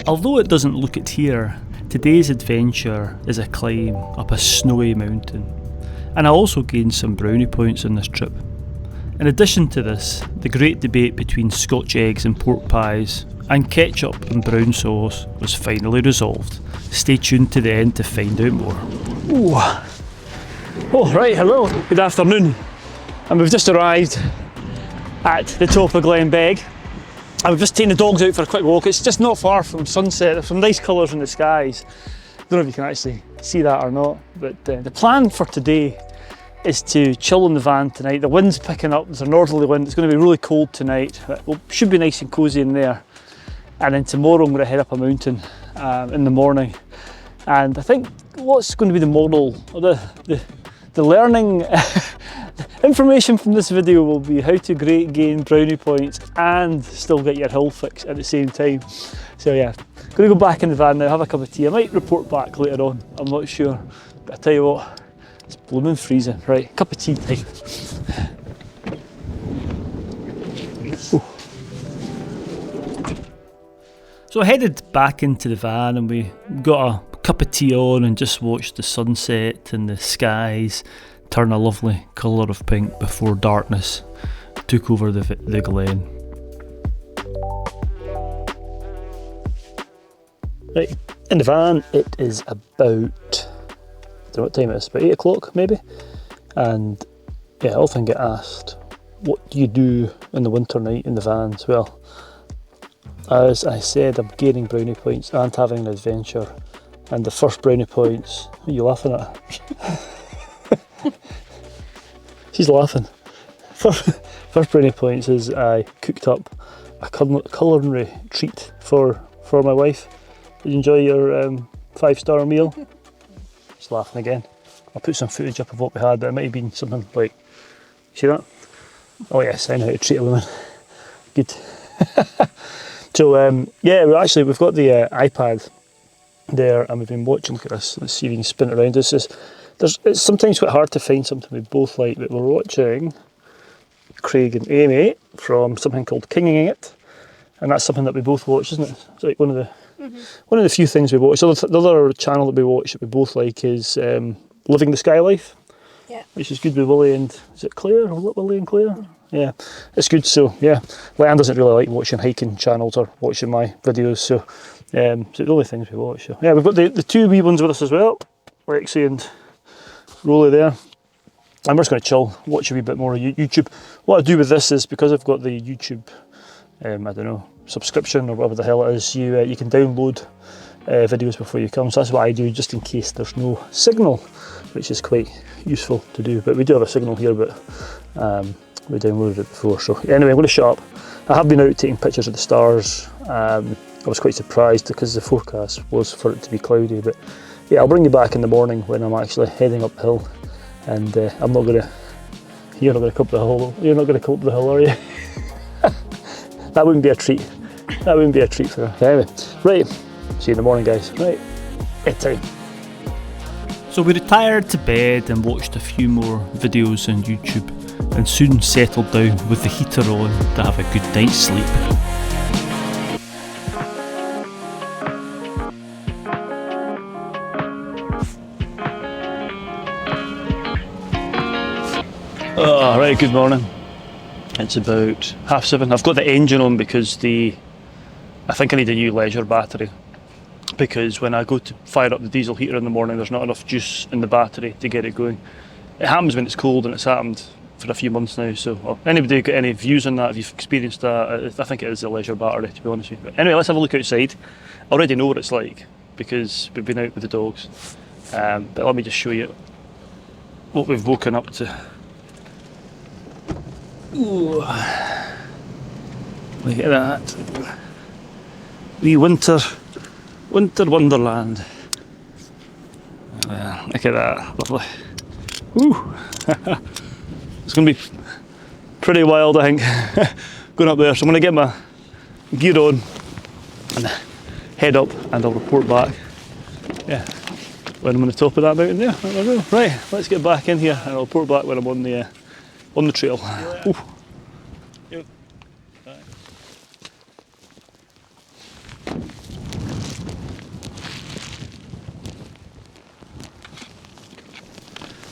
Although it doesn't look it here, today's adventure is a climb up a snowy mountain, and I also gained some brownie points on this trip. In addition to this, the great debate between Scotch eggs and pork pies and ketchup and brown sauce was finally resolved. Stay tuned to the end to find out more. Ooh. Oh right, hello, good afternoon. And we've just arrived at the top of Glen Begg. And we've just taken the dogs out for a quick walk. It's just not far from sunset. There's some nice colours in the skies. Don't know if you can actually see that or not, but the plan for today is to chill in the van tonight. The wind's picking up, there's a northerly wind. It's going to be really cold tonight. It should be nice and cosy in there. And then tomorrow I'm going to head up a mountain in the morning. And I think what's going to be the model, or the learning information from this video will be how to gain brownie points and still get your hill fix at the same time. So yeah, going to go back in the van now, have a cup of tea. I might report back later on, I'm not sure. But I tell you what, it's blooming freezing. Right, cup of tea time. So I headed back into the van and we got a cup of tea on and just watched the sunset and the skies turn a lovely colour of pink before darkness took over the glen. Right, in the van it is about, I don't know what time it is, about 8 o'clock maybe, and yeah, I often get asked, what do you do in the winter night in the vans? Well, as I said, I'm gaining brownie points and having an adventure, and the first brownie points, what are you laughing at? She's laughing. First brownie points is I cooked up a culinary treat for my wife. Did you enjoy your 5-star meal? She's laughing again. I'll put some footage up of what we had, but it might have been something like, see that? Oh yes, I know how to treat a woman. Good. So yeah, we've got the iPad there and we've been watching. Look at this, let's see if you can spin it around. It's sometimes quite hard to find something we both like, but we're watching Craig and Amy from something called Kinging It, and that's something that we both watch, isn't it? It's like one of the few things we watch. So the other channel that we watch that we both like is Living the Sky Life, yeah, which is good with Willie and, is it Claire, or Willie and Claire? Yeah, it's good. So yeah, Leanne doesn't really like watching hiking channels or watching my videos, so it's the only things we watch. So yeah, we've got the two wee ones with us as well, Lexi and Rolly there, and we're just going to chill, watch a wee bit more of YouTube. What I do with this is, because I've got the YouTube, I don't know, subscription or whatever the hell it is, you can download videos before you come. So that's what I do, just in case there's no signal, which is quite useful to do. But we do have a signal here, but we downloaded it before. So anyway, I'm going to shut up. I have been out taking pictures of the stars. I was quite surprised because the forecast was for it to be cloudy, but yeah, I'll bring you back in the morning when I'm actually heading up the hill, and I'm not going to, you're not going to come up the hill, you're not going to come up the hill, are you? That wouldn't be a treat. That wouldn't be a treat for her. Anyway, right, see you in the morning guys. Right, bedtime. So we retired to bed and watched a few more videos on YouTube, and soon settled down with the heater on to have a good night's sleep. Oh, right, good morning. It's about 7:30. I've got the engine on because I think I need a new leisure battery, because when I go to fire up the diesel heater in the morning, there's not enough juice in the battery to get it going. It happens when it's cold, and it's happened for a few months now. So anybody got any views on that? Have you experienced that? I think it is the leisure battery, to be honest with you. But anyway, let's have a look outside. I already know what it's like because we've been out with the dogs. But let me just show you what we've woken up to. Ooh. Look at that. Wee winter wonderland. Look at that, lovely. Ooh. It's going to be pretty wild, I think, going up there. So I'm going to get my gear on and head up, and I'll report back, yeah, when I'm on the top of that mountain there. There we go. Right, let's get back in here and I'll report back when I'm on the trail. Ooh.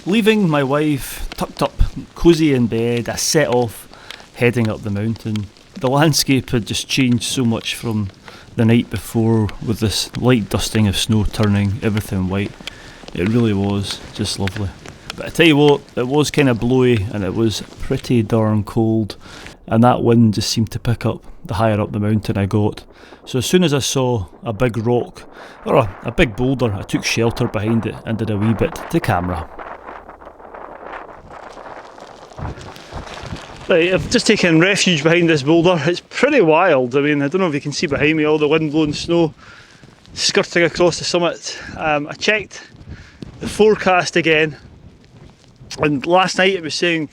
Leaving my wife tucked up, cosy in bed, I set off, heading up the mountain. The landscape had just changed so much from the night before, with this light dusting of snow turning everything white. It really was just lovely. But I tell you what, it was kind of blowy and it was pretty darn cold, and that wind just seemed to pick up the higher up the mountain I got. So as soon as I saw a big rock, or a big boulder, I took shelter behind it and did a wee bit to camera. Right, I've just taken refuge behind this boulder. It's pretty wild. I mean, I don't know if you can see behind me all the wind-blown snow skirting across the summit. I checked the forecast again, and last night it was saying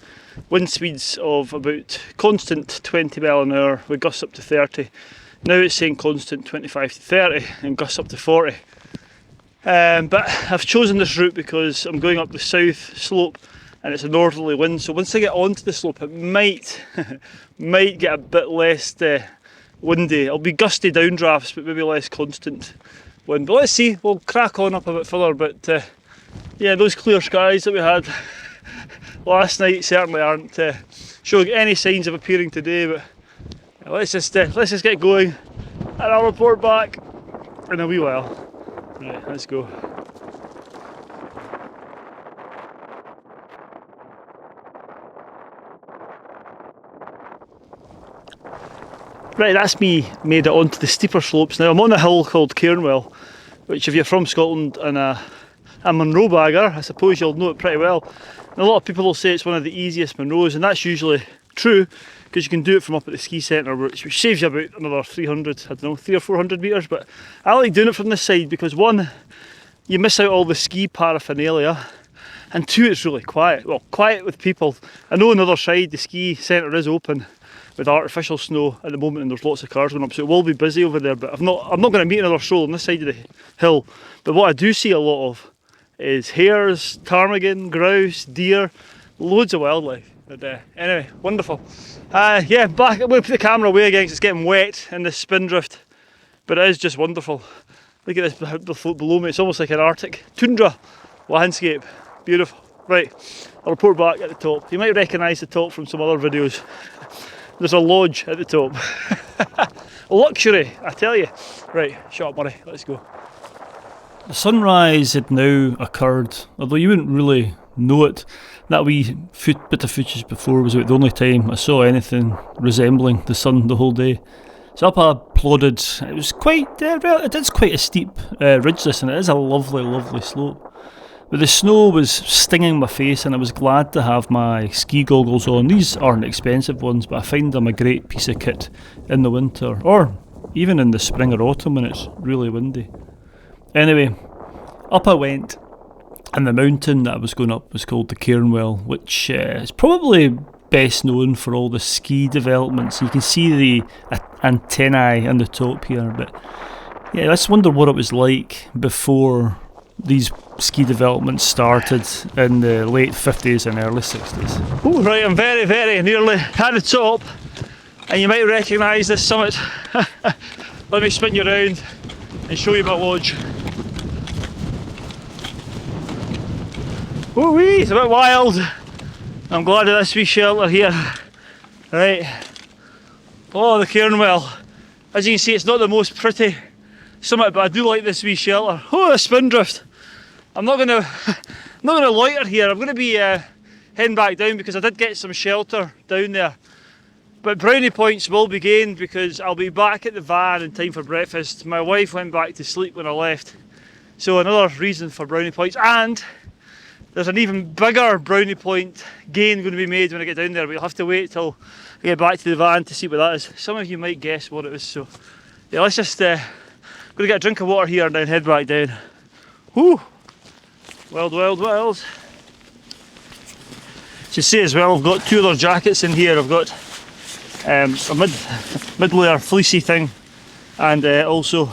wind speeds of about constant 20 mile an hour with gusts up to 30. Now it's saying constant 25 to 30 and gusts up to 40. But I've chosen this route because I'm going up the south slope and it's a northerly wind, so once I get onto the slope it might get a bit less windy. It'll be gusty downdrafts but maybe less constant wind. But let's see, we'll crack on up a bit further. But yeah, those clear skies that we had last night certainly aren't showing any signs of appearing today. But let's just get going and I'll report back in a wee while. Right, let's go. Right, that's me made it onto the steeper slopes now. I'm on a hill called Cairnwell, which if you're from Scotland and a Munro bagger, I suppose you'll know it pretty well. And a lot of people will say it's one of the easiest Munros, and that's usually true because you can do it from up at the ski centre, which saves you about another 300, I don't know, 300 or 400 metres. But I like doing it from this side because one, you miss out all the ski paraphernalia, and two, it's really quiet. Well, quiet with people. I know on the other side the ski centre is open with artificial snow at the moment and there's lots of cars going up, so it will be busy over there. But I'm not going to meet another soul on this side of the hill. But what I do see a lot of is hares, ptarmigan, grouse, deer, loads of wildlife. But anyway, wonderful. Yeah, back. I'm going to put the camera away again because it's getting wet in this spindrift, but it is just wonderful. Look at this below me. It's almost like an Arctic tundra landscape. Beautiful. Right, I'll report back at the top. You might recognise the top from some other videos. There's a lodge at the top. Luxury, I tell you. Right, shut up, Murray, let's go. The sunrise had now occurred, although you wouldn't really know it. That wee bit of footage before was about the only time I saw anything resembling the sun the whole day. So up I plodded. It was quite, it is quite a steep ridge this, and it is a lovely, lovely slope. But the snow was stinging my face and I was glad to have my ski goggles on. These aren't expensive ones, but I find them a great piece of kit in the winter, or even in the spring or autumn when it's really windy. Anyway, up I went, and the mountain that I was going up was called the Cairnwell, which is probably best known for all the ski developments. You can see the antennae on the top here, but yeah, let's wonder what it was like before these ski developments started in the late 50s and early 60s. Oh, right, I'm very, very nearly at the top, and you might recognise this summit. Let me spin you around and show you my lodge. Woo-wee, it's a bit wild. I'm glad of this wee shelter here. Right. Oh, the Cairnwell. As you can see, it's not the most pretty summit, but I do like this wee shelter. Oh, the spindrift. I'm not gonna loiter here. I'm gonna be heading back down because I did get some shelter down there. But brownie points will be gained because I'll be back at the van in time for breakfast. My wife went back to sleep when I left, so another reason for brownie points. And there's an even bigger brownie point gain going to be made when I get down there, but you'll have to wait till I get back to the van to see what that is. Some of you might guess what it is, so yeah, let's just gonna get a drink of water here and then head back down. Whoo! Wild, wild, wild. You see as well, I've got two other jackets in here. I've got a mid-layer fleecy thing and also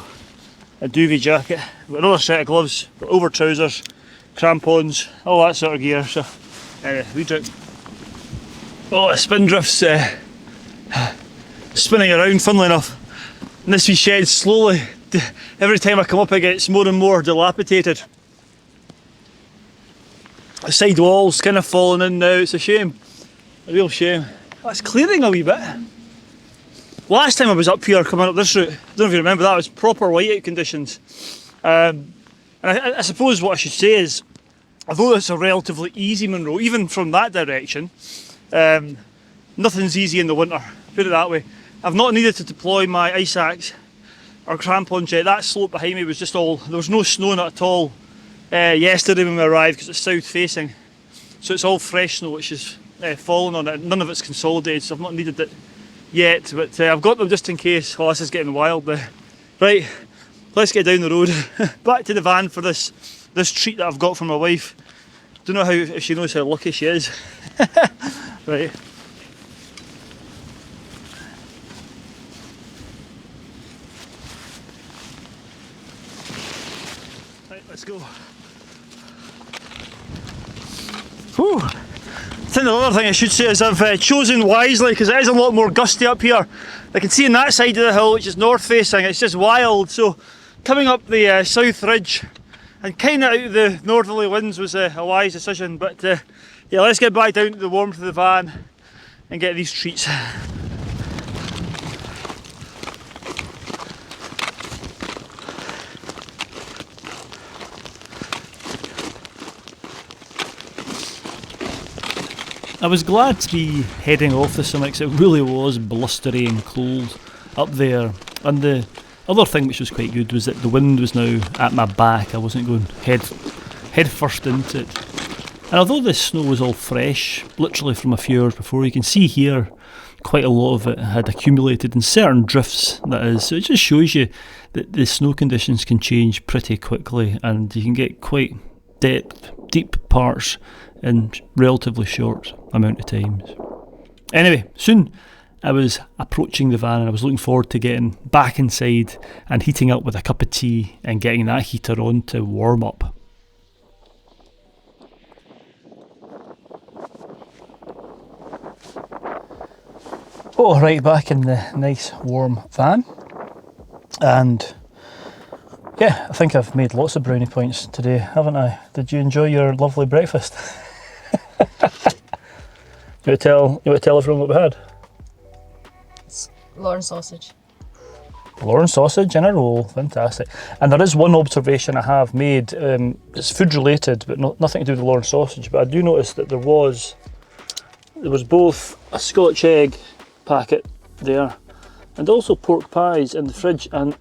a duvet jacket. I've got another set of gloves, over trousers, crampons, all that sort of gear. So anyway, we drink. Oh, the spindrift's spinning around, funnily enough. And this wee shed slowly, every time I come up it gets more and more dilapidated. The side wall's kind of falling in now, it's a shame. A real shame. Oh, it's clearing a wee bit. Last time I was up here coming up this route, I don't know if you remember that, it was proper whiteout conditions. And I suppose what I should say is, although it's a relatively easy Munro, even from that direction, nothing's easy in the winter, put it that way. I've not needed to deploy my ice axe or crampons yet. That slope behind me was just all, there was no snow in it at all yesterday when we arrived because it's south facing. So it's all fresh snow which is falling on it. None of it's consolidated, so I've not needed it yet, but I've got them just in case. Oh, this is getting wild there. Right, let's get down the road. Back to the van for this treat that I've got from my wife. Don't know if she knows how lucky she is. Right. Right, let's go. Whew. I think the other thing I should say is I've chosen wisely because it is a lot more gusty up here. I can see on that side of the hill, which is north facing, it's just wild. So coming up the south ridge and kind of out of the northerly winds was a wise decision. But yeah, let's get back down to the warmth of the van and get these treats. I was glad to be heading off the summit because it really was blustery and cold up there, and the other thing which was quite good was that the wind was now at my back. I wasn't going head first into it, and although the snow was all fresh literally from a few hours before, you can see here quite a lot of it had accumulated in certain drifts, that is, so it just shows you that the snow conditions can change pretty quickly and you can get quite deep parts in relatively short amount of times. Anyway, soon I was approaching the van and I was looking forward to getting back inside and heating up with a cup of tea and getting that heater on to warm up. Oh, right, back in the nice warm van, and yeah, I think I've made lots of brownie points today, haven't I? Did you enjoy your lovely breakfast? You want to tell everyone what we had? It's Lauren sausage. Lauren sausage in a roll, fantastic. And there is one observation I have made. It's food related, but nothing to do with the Lauren sausage. But I do notice that there was both a Scotch egg packet there, and also pork pies in the fridge. And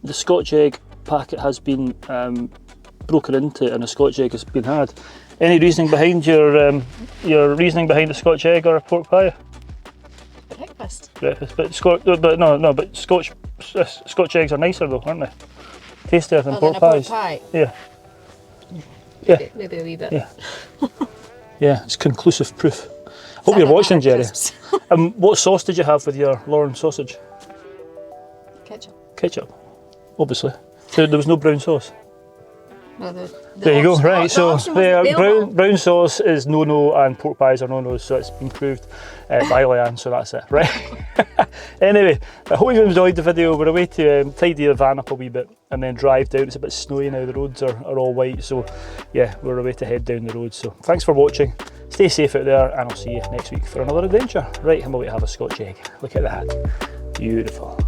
the Scotch egg packet has been broken into, and a Scotch egg has been had. Any reasoning behind your reasoning behind the Scotch egg or a pork pie? Breakfast. Breakfast, but Scotch eggs are nicer though, aren't they? Tastier than pork pies. Pie. Yeah. Maybe a wee bit. Yeah. Yeah, it's conclusive proof. Hope you're watching, Jerry. What sauce did you have with your Lauren sausage? Ketchup. Ketchup, obviously. There was no brown sauce. No, there you go, right, so brown sauce is no-no and pork pies are no-nos, so it's been proved by Leanne, so that's it, right? Anyway, I hope you enjoyed the video. We're away to tidy the van up a wee bit and then drive down. It's a bit snowy now, the roads are all white, so yeah, we're away to head down the road. So thanks for watching, stay safe out there, and I'll see you next week for another adventure. Right, I'm away to have a Scotch egg. Look at that, beautiful.